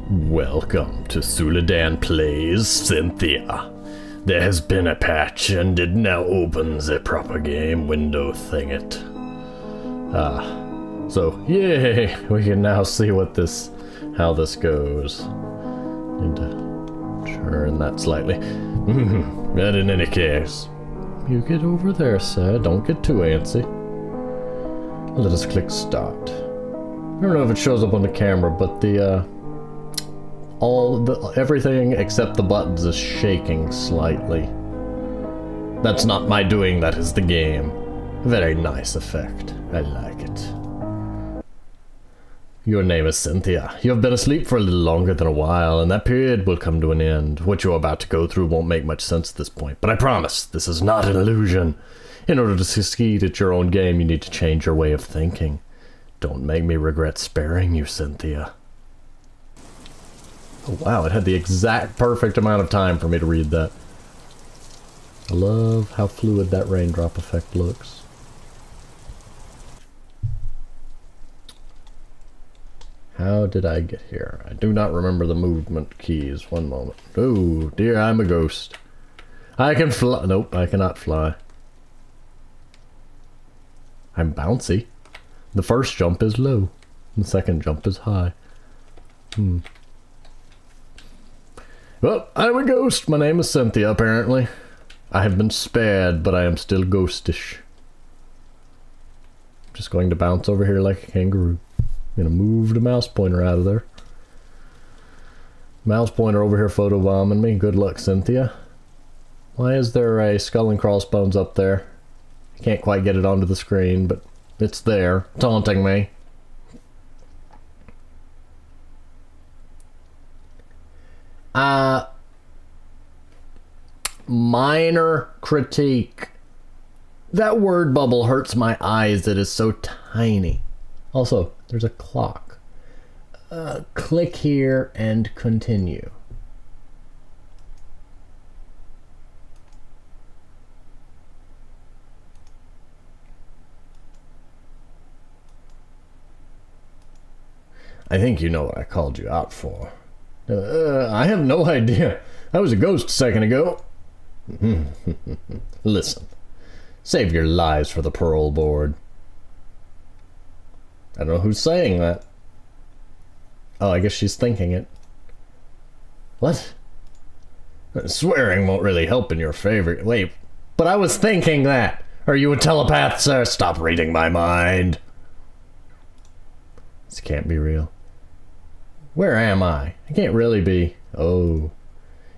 Welcome to Suladan Plays Cynthia. There has been a patch and it now opens a proper game window thingit. So yay, we can now see how this goes. Need to turn that slightly. But in any case, you get over there, sir. Don't get too antsy. Let us click start. I don't know if it shows up on the camera, but everything except the buttons is shaking slightly. That's not my doing, that is the game. Very nice effect. I like it. Your name is Cynthia. You have been asleep for a little longer than a while, and that period will come to an end. What you're about to go through won't make much sense at this point, but I promise, this is not an illusion. In order to succeed at your own game, you need to change your way of thinking. Don't make me regret sparing you, Cynthia. Oh, wow, it had the exact perfect amount of time for me to read that. I love how fluid that raindrop effect looks. How did I get here? I do not remember the movement keys. One moment. Oh, dear, I'm a ghost. I can fly. Nope, I cannot fly. I'm bouncy. The first jump is low. The second jump is high. Well, I'm a ghost. My name is Cynthia, apparently. I have been spared, but I am still ghostish. Just going to bounce over here like a kangaroo. I'm gonna move the mouse pointer out of there. Mouse pointer over here photobombing me. Good luck, Cynthia. Why is there a skull and crossbones up there? I can't quite get it onto the screen, but it's there, taunting me. Minor critique. That word bubble hurts my eyes. It is so tiny. Also, there's a clock. Click here and continue. I think you know what I called you out for. I have no idea. I was a ghost a second ago. Listen. Save your lives for the parole board. I don't know who's saying that. Oh, I guess she's thinking it. What? Swearing won't really help in your favor. Wait, but I was thinking that. Are you a telepath, sir? Stop reading my mind. This can't be real. Where am I? I can't really be. Oh.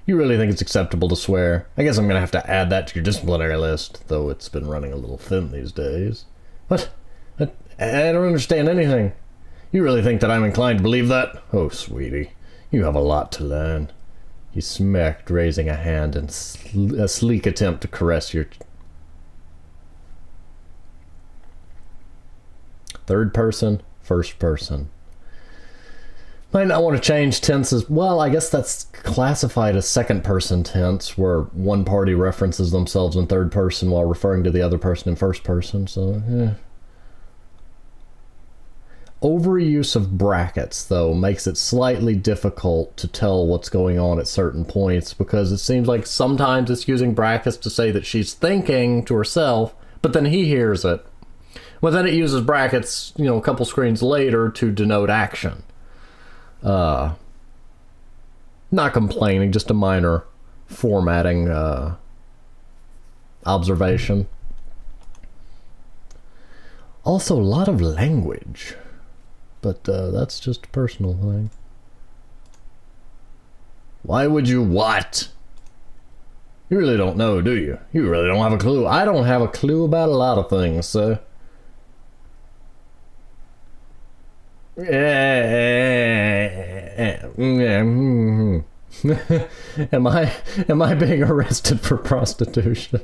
You really think it's acceptable to swear? I guess I'm gonna have to add that to your disciplinary list, though it's been running a little thin these days. What? I don't understand anything. You really think that I'm inclined to believe that? Oh, sweetie, you have a lot to learn. He smirked, raising a hand in a sleek attempt to caress your... Third person, first person. Might not want to change tenses. Well, I guess that's classified as second person tense, where one party references themselves in third person while referring to the other person in first person, so, Overuse of brackets, though, makes it slightly difficult to tell what's going on at certain points, because it seems like sometimes it's using brackets to say that she's thinking to herself, but then he hears it. Well, then it uses brackets, a couple screens later to denote action. Not complaining, just a minor formatting observation. Also, a lot of language, but that's just a personal thing. Why would you what? You really don't know, do you? You really don't have a clue. I don't have a clue about a lot of things, sir. Am I being arrested for prostitution?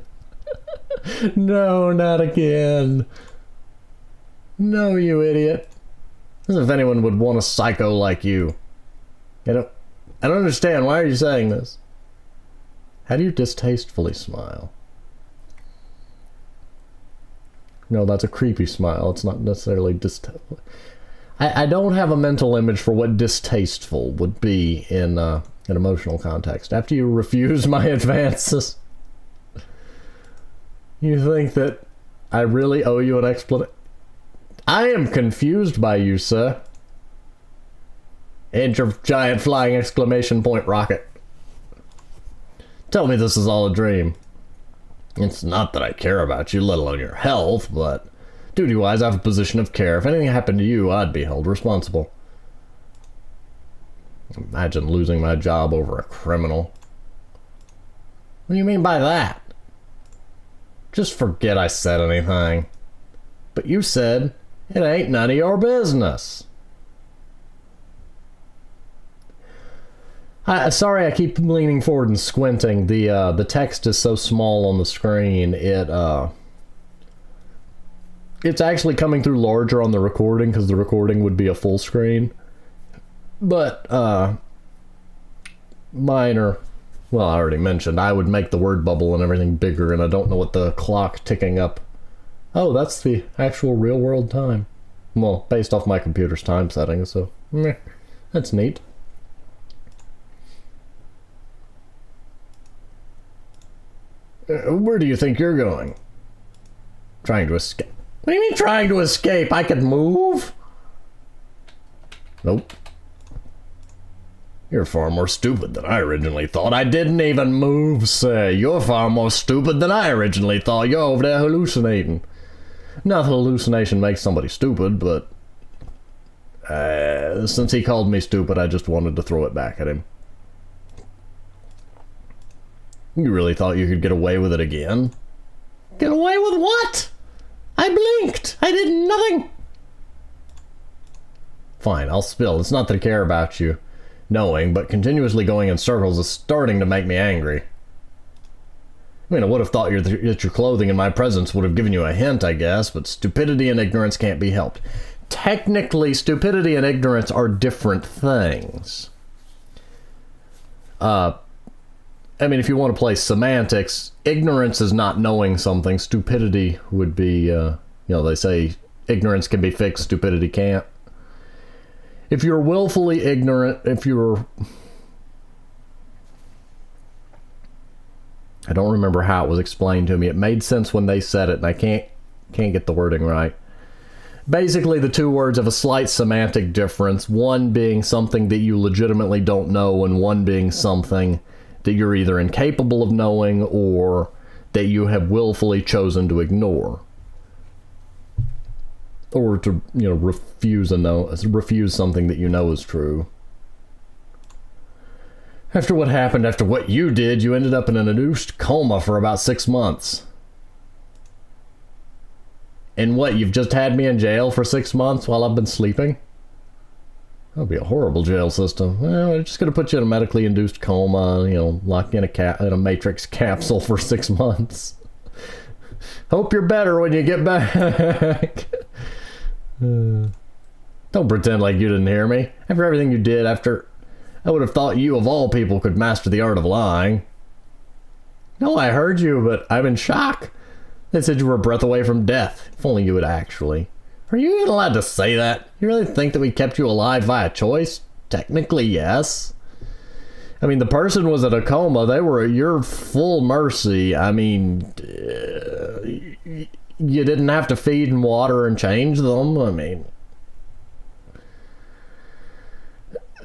No, not again. No, you idiot. As if anyone would want a psycho like you. I don't understand. Why are you saying this? How do you distastefully smile? No, that's a creepy smile. It's not necessarily distasteful. I don't have a mental image for what distasteful would be in an emotional context. After you refuse my advances, you think that I really owe you an explanation? I am confused by you, sir. And your giant flying exclamation point rocket. Tell me this is all a dream. It's not that I care about you, let alone your health, but duty-wise, I have a position of care. If anything happened to you, I'd be held responsible. Imagine losing my job over a criminal. What do you mean by that? Just forget I said anything. But you said, it ain't none of your business. Sorry, I keep leaning forward and squinting. The text is so small on the screen, it's actually coming through larger on the recording, because the recording would be a full screen. But, mine are, well, I already mentioned, I would make the word bubble and everything bigger, and I don't know what the clock ticking up. Oh, that's the actual real world time. Well, based off my computer's time settings, so, meh, that's neat. Where do you think you're going? Trying to escape. What do you mean trying to escape? I could move? Nope. You're far more stupid than I originally thought. I didn't even move, say. You're far more stupid than I originally thought. You're over there hallucinating. Not that hallucination makes somebody stupid, but since he called me stupid, I just wanted to throw it back at him. You really thought you could get away with it again? Get away with what? I blinked. I did nothing. Fine, I'll spill. It's not that I care about you knowing, but continuously going in circles is starting to make me angry. I mean, I would have thought that your clothing in my presence would have given you a hint, I guess, but stupidity and ignorance can't be helped. Technically, stupidity and ignorance are different things. I mean, if you want to play semantics, ignorance is not knowing something. Stupidity would be, they say ignorance can be fixed, stupidity can't. If you're willfully ignorant, I don't remember how it was explained to me. It made sense when they said it, and I can't get the wording right. Basically, the two words have a slight semantic difference, one being something that you legitimately don't know, and one being something that you're either incapable of knowing or that you have willfully chosen to ignore. Or to, refuse something that you know is true. After what happened, after what you did, you ended up in an induced coma for about 6 months. And what, you've just had me in jail for 6 months while I've been sleeping? That'll be a horrible jail system. Well, we're just gonna put you in a medically induced coma, lock you in a matrix capsule for 6 months. Hope you're better when you get back. Don't pretend like you didn't hear me. After everything you did, I would have thought you of all people could master the art of lying. No, I heard you, but I'm in shock. They said you were a breath away from death. If only you would actually. Are you even allowed to say that? You really think that we kept you alive via choice? Technically, yes. I mean, the person was in a coma. They were at your full mercy. I mean, you didn't have to feed and water and change them. I mean,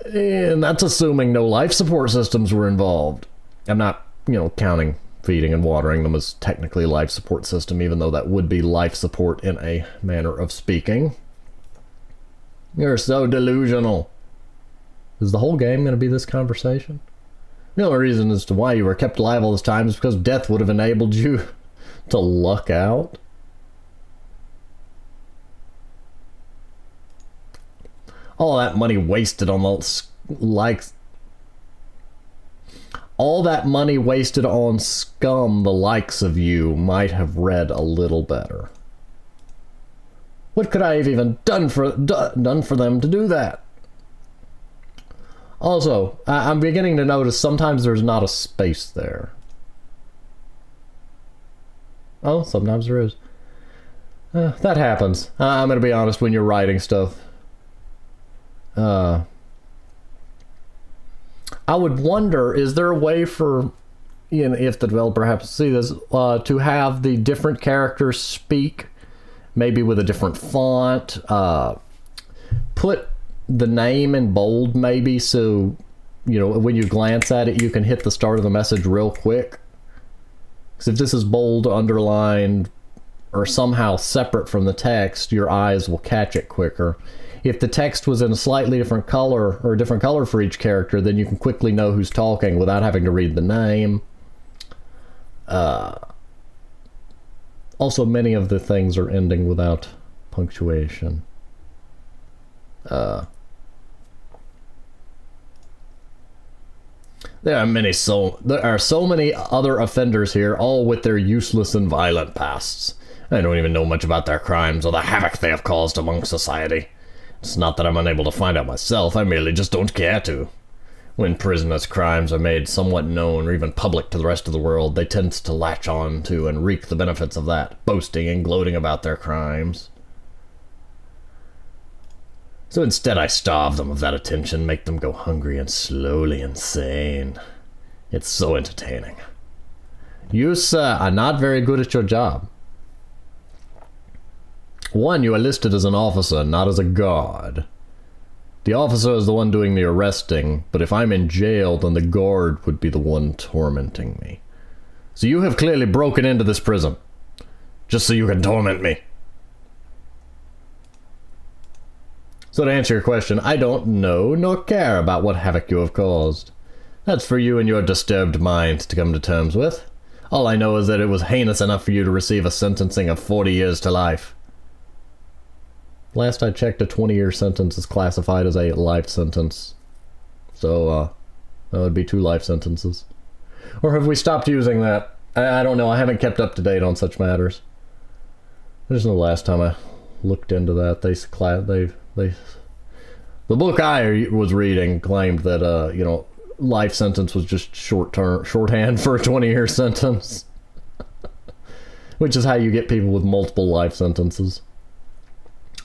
and that's assuming no life support systems were involved. I'm not, counting feeding and watering them as technically a life support system, even though that would be life support in a manner of speaking. You're so delusional. Is the whole game going to be this conversation? The only reason as to why you were kept alive all this time is because death would have enabled you to luck out. All that money wasted on the likes. All that money wasted on scum the likes of you might have read a little better. What could I have even done for them to do that? Also, I'm beginning to notice sometimes there's not a space there. Oh, sometimes there is. That happens. I'm going to be honest, when you're writing stuff. I would wonder, is there a way for, you know, if the developer happens to see this, to have the different characters speak, maybe with a different font, put the name in bold maybe, so, you know, when you glance at it, you can hit the start of the message real quick. Because if this is bold, underlined, or somehow separate from the text, your eyes will catch it quicker. If the text was in a slightly different color, or a different color for each character, then you can quickly know who's talking without having to read the name. Also, many of the things are ending without punctuation. There are so many other offenders here, all with their useless and violent pasts. I don't even know much about their crimes or the havoc they have caused among society. It's not that I'm unable to find out myself, I merely just don't care to. When prisoners' crimes are made somewhat known or even public to the rest of the world, they tend to latch on to and reap the benefits of that, boasting and gloating about their crimes. So instead I starve them of that attention, make them go hungry and slowly insane. It's so entertaining. You, sir, are not very good at your job. One, you are listed as an officer, not as a guard. The officer is the one doing the arresting, but if I'm in jail, then the guard would be the one tormenting me. So you have clearly broken into this prison, just so you can torment me. So to answer your question, I don't know nor care about what havoc you have caused. That's for you and your disturbed mind to come to terms with. All I know is that it was heinous enough for you to receive a sentencing of 40 years to life. Last I checked, a 20-year sentence is classified as a life sentence. So, that would be 2 life sentences. Or have we stopped using that? I don't know, I haven't kept up to date on such matters. There's no last time I looked into that. The book I was reading claimed that, you know, life sentence was just shorthand for a 20-year sentence. Which is how you get people with multiple life sentences.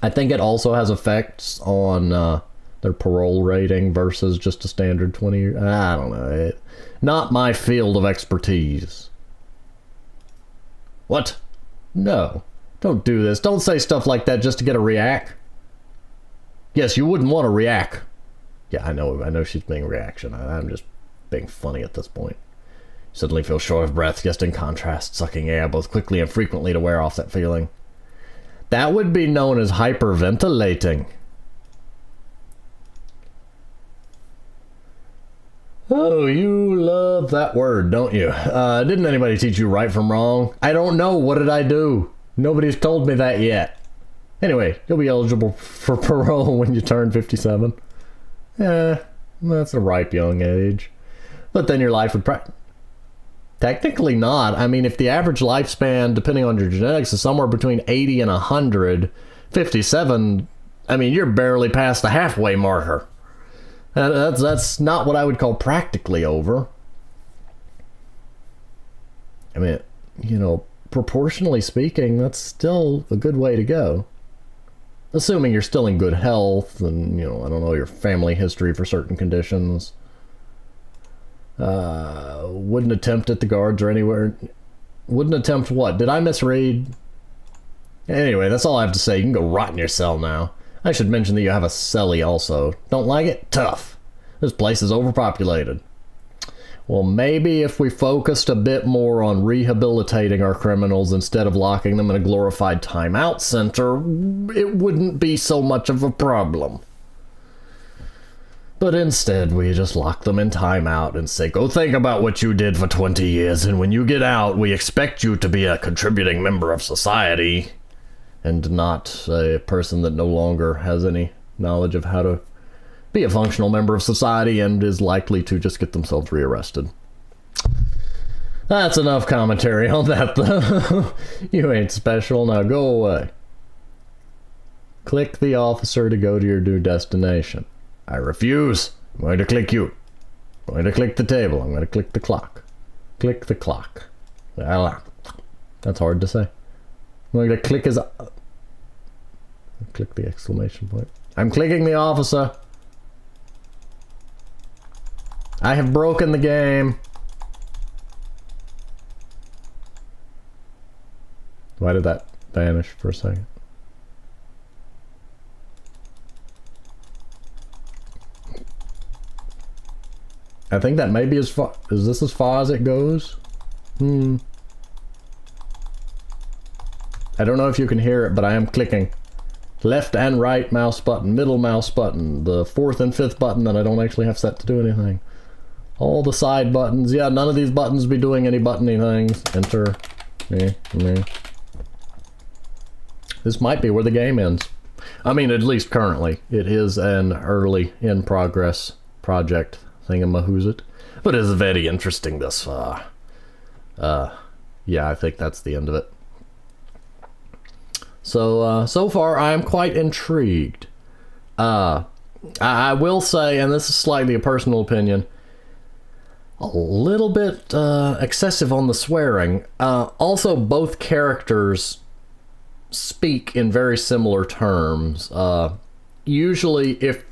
I think it also has effects on their parole rating versus just a standard 20 year. I don't know. Not my field of expertise. What? No. Don't do this. Don't say stuff like that just to get a react. Yes, you wouldn't want to react. Yeah, I know she's being reaction. I'm just being funny at this point. You suddenly feel short of breath, just in contrast, sucking air both quickly and frequently to wear off that feeling. That would be known as hyperventilating. Oh, you love that word, don't you? Didn't anybody teach you right from wrong? I don't know. What did I do? Nobody's told me that yet. Anyway, you'll be eligible for parole when you turn 57. That's a ripe young age. But then your life would technically not. I mean, if the average lifespan, depending on your genetics, is somewhere between 80 and 100, 57, I mean, you're barely past the halfway marker. That's not what I would call practically over. I mean, you know, proportionally speaking, that's still a good way to go. Assuming you're still in good health and, you know, I don't know, your family history for certain conditions. Wouldn't attempt at the guards or anywhere. Wouldn't attempt what? Did I misread? Anyway, that's all I have to say. You can go rot in your cell now. I should mention that you have a cellie also. Don't like it? Tough. This place is overpopulated. Well, maybe if we focused a bit more on rehabilitating our criminals instead of locking them in a glorified timeout center, it wouldn't be so much of a problem. But instead, we just lock them in timeout and say, go think about what you did for 20 years, and when you get out, we expect you to be a contributing member of society, and not a person that no longer has any knowledge of how to be a functional member of society and is likely to just get themselves rearrested. That's enough commentary on that, though. You ain't special, now go away. Click the officer to go to your new destination. I refuse. I'm going to click you. I'm going to click the table. I'm going to click the clock. Click the clock. That's hard to say. I'm going to click his... Click the exclamation point. I'm clicking the officer. I have broken the game. Why did that vanish for a second? I think that may be as far... Is this as far as it goes? I don't know if you can hear it, but I am clicking. Left and right mouse button, middle mouse button, the fourth and fifth button that I don't actually have set to do anything. All the side buttons. Yeah, none of these buttons be doing any buttony things. Enter. Meh. This might be where the game ends. I mean, at least currently. It is an early in-progress project thingamahoozit. But it's very interesting thus far. Yeah, I think that's the end of it. So, so far I am quite intrigued. I will say, and this is slightly a personal opinion, a little bit excessive on the swearing. Also, both characters speak in very similar terms. Usually, it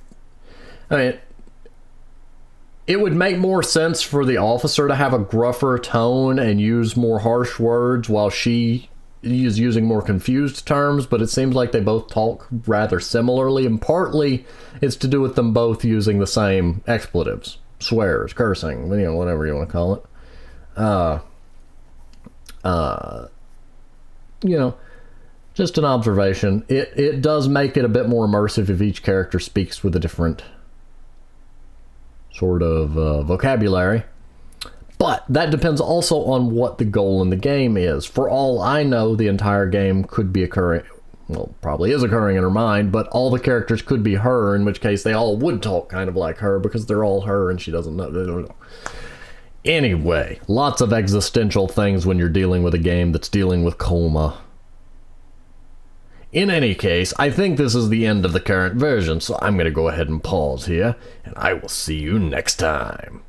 would make more sense for the officer to have a gruffer tone and use more harsh words while she is using more confused terms, but it seems like they both talk rather similarly, and partly it's to do with them both using the same expletives. Swears, cursing, you know, whatever you want to call it. You know, just an observation. It does make it a bit more immersive if each character speaks with a different sort of vocabulary. But that depends also on what the goal in the game is. For all I know, the entire game could be occurring, well, probably is occurring in her mind, but all the characters could be her, in which case they all would talk kind of like her because they're all her and she doesn't know. They don't know. Anyway, lots of existential things when you're dealing with a game that's dealing with coma. In any case, I think this is the end of the current version, so I'm going to go ahead and pause here, and I will see you next time.